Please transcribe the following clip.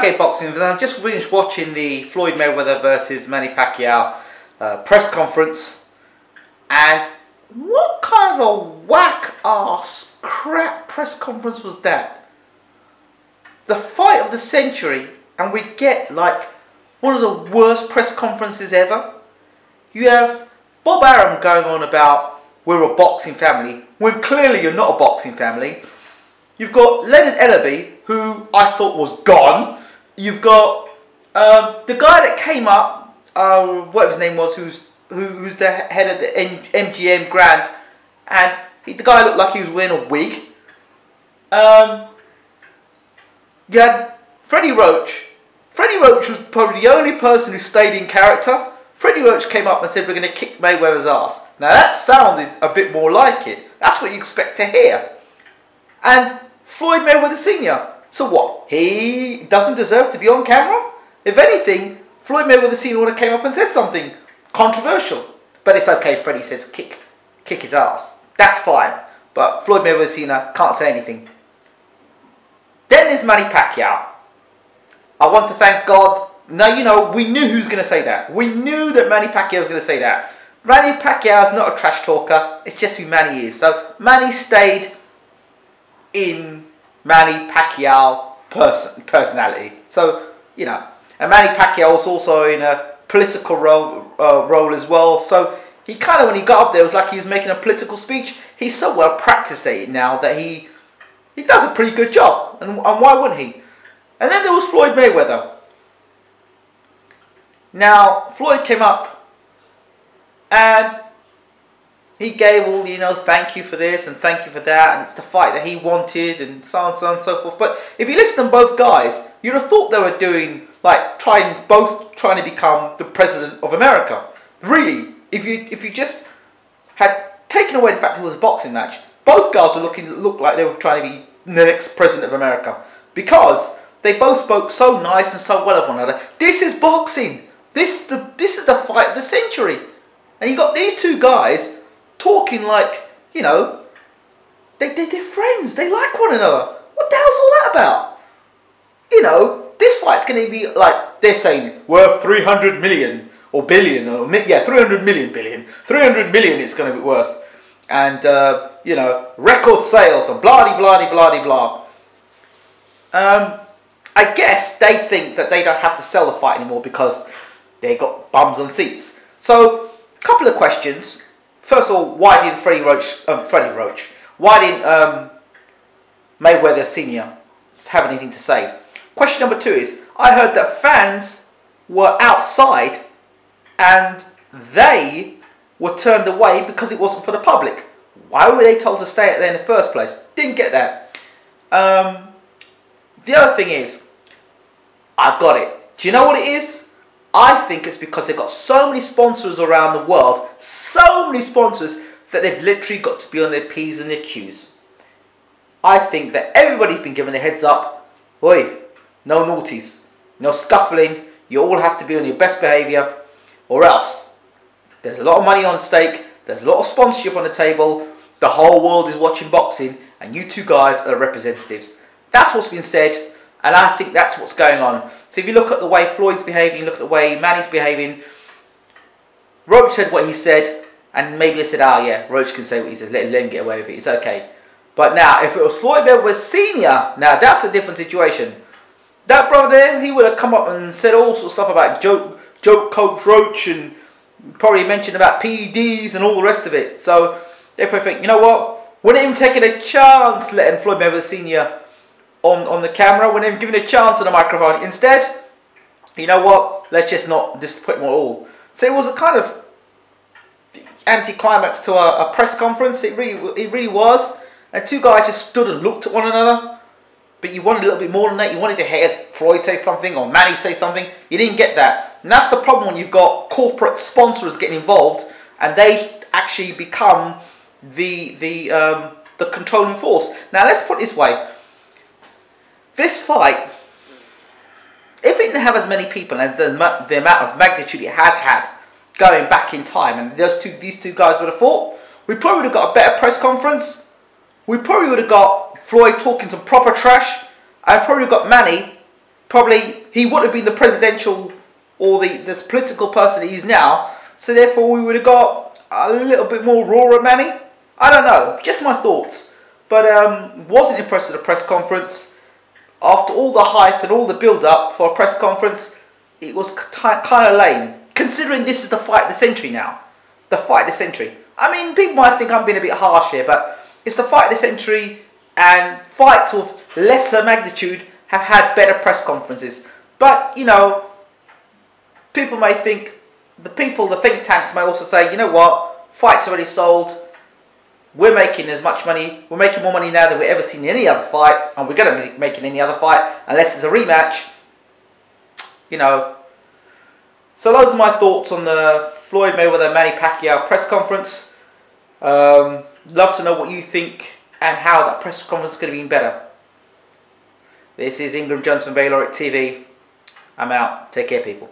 Okay, boxing, I've just finished watching the Floyd Mayweather versus Manny Pacquiao press conference, and what kind of whack-ass crap press conference was that? The fight of the century, and we get like one of the worst press conferences ever. You have Bob Arum going on about we're a boxing family, when clearly you're not a boxing family. You've got Leonard Ellerby, who I thought was gone. You've got the guy that came up, whatever his name was, who's the head of the MGM Grand, and the guy looked like he was wearing a wig. You had Freddie Roach. Freddie Roach was probably the only person who stayed in character. Freddie Roach came up and said, we're going to kick Mayweather's ass. Now that sounded a bit more like it. That's what you expect to hear. And Floyd Mayweather Sr. So what? He doesn't deserve to be on camera? If anything, Floyd Mayweather Sr. would have came up and said something controversial. But it's okay, Freddie says kick his ass. That's fine. But Floyd Mayweather Sr. can't say anything. Then there's Manny Pacquiao. I want to thank God. Now, you know, we knew who was going to say that. We knew that Manny Pacquiao was going to say that. Manny Pacquiao is not a trash talker. It's just who Manny is. So Manny stayed in Manny Pacquiao personality. So, you know, and Manny Pacquiao was also in a political role as well. So he kind of, when he got up there, it was like he was making a political speech. He's so well practiced at it now that he does a pretty good job. And why wouldn't he? And then there was Floyd Mayweather. Now, Floyd came up and he gave all, you know, thank you for this and thank you for that, and it's the fight that he wanted, and so on and so forth. But if you listen to both guys, you'd have thought they were doing, like, both trying to become the president of America. Really, if you just had taken away the fact it was a boxing match, both guys looked like they were trying to be the next president of America, because they both spoke so nice and so well of one another. This is boxing. This is the fight of the century, and you got these two guys talking like, you know, they're friends. They like one another. What the hell's all that about? You know, this fight's going to be like, they're saying worth 300 million or billion, or yeah, 300 million billion. 300 million it's going to be worth, and you know, record sales and blah blah blah blah blah. I guess they think that they don't have to sell the fight anymore because they got bums on seats. So, a couple of questions. First of all, why didn't why didn't Mayweather Sr. have anything to say? Question number two is, I heard that fans were outside and they were turned away because it wasn't for the public. Why were they told to stay out there in the first place? Didn't get that. The other thing is, I got it. Do you know what it is? I think it's because they've got so many sponsors around the world, so many sponsors, that they've literally got to be on their P's and their Q's. I think that everybody's been given a heads up. Oi, no naughties, no scuffling, you all have to be on your best behaviour, or else there's a lot of money on stake, there's a lot of sponsorship on the table, the whole world is watching boxing, and you two guys are representatives. That's what's been said. And I think that's what's going on. So if you look at the way Floyd's behaving, you look at the way Manny's behaving, Roach said what he said, and maybe they said, oh yeah, Roach can say what he says, let him get away with it, it's okay. But now, if it was Floyd Mayweather Sr., now that's a different situation. That brother there, he would have come up and said all sorts of stuff about joke Coach Roach, and probably mentioned about PEDs and all the rest of it. So they probably think, you know what, we're not even taking a chance letting Floyd Mayweather Sr. on the camera, when they've given a chance on the microphone. Instead, you know what, let's just not just put them all. So it was a kind of anti-climax to a press conference. It really was. And two guys just stood and looked at one another. But you wanted a little bit more than that. You wanted to hear Floyd say something or Manny say something. You didn't get that. And that's the problem when you've got corporate sponsors getting involved and they actually become the controlling force. Now let's put it this way. This fight, if if it didn't have as many people and the amount of magnitude it has had going back in time, and these two guys would have fought, we probably would have got a better press conference. We probably would have got Floyd talking some proper trash. I probably got Manny. Probably he would have been the presidential or the political person he is now. So therefore we would have got a little bit more raw Manny. I don't know, just my thoughts. But wasn't impressed with the press conference. After all the hype and all the build-up for a press conference, it was kind of lame. Considering this is the fight of the century now. The fight of the century. I mean, people might think I'm being a bit harsh here, but it's the fight of the century, and fights of lesser magnitude have had better press conferences. But, you know, people may think, the think tanks may also say, you know what, fight's already sold. We're making as much money, we're making more money now than we've ever seen in any other fight, and we're going to be making any other fight unless it's a rematch. You know. So those are my thoughts on the Floyd Mayweather Manny Pacquiao press conference. Love to know what you think and how that press conference is going to be better. This is Ingram Jones from BWTMONLINE TV. I'm out. Take care, people.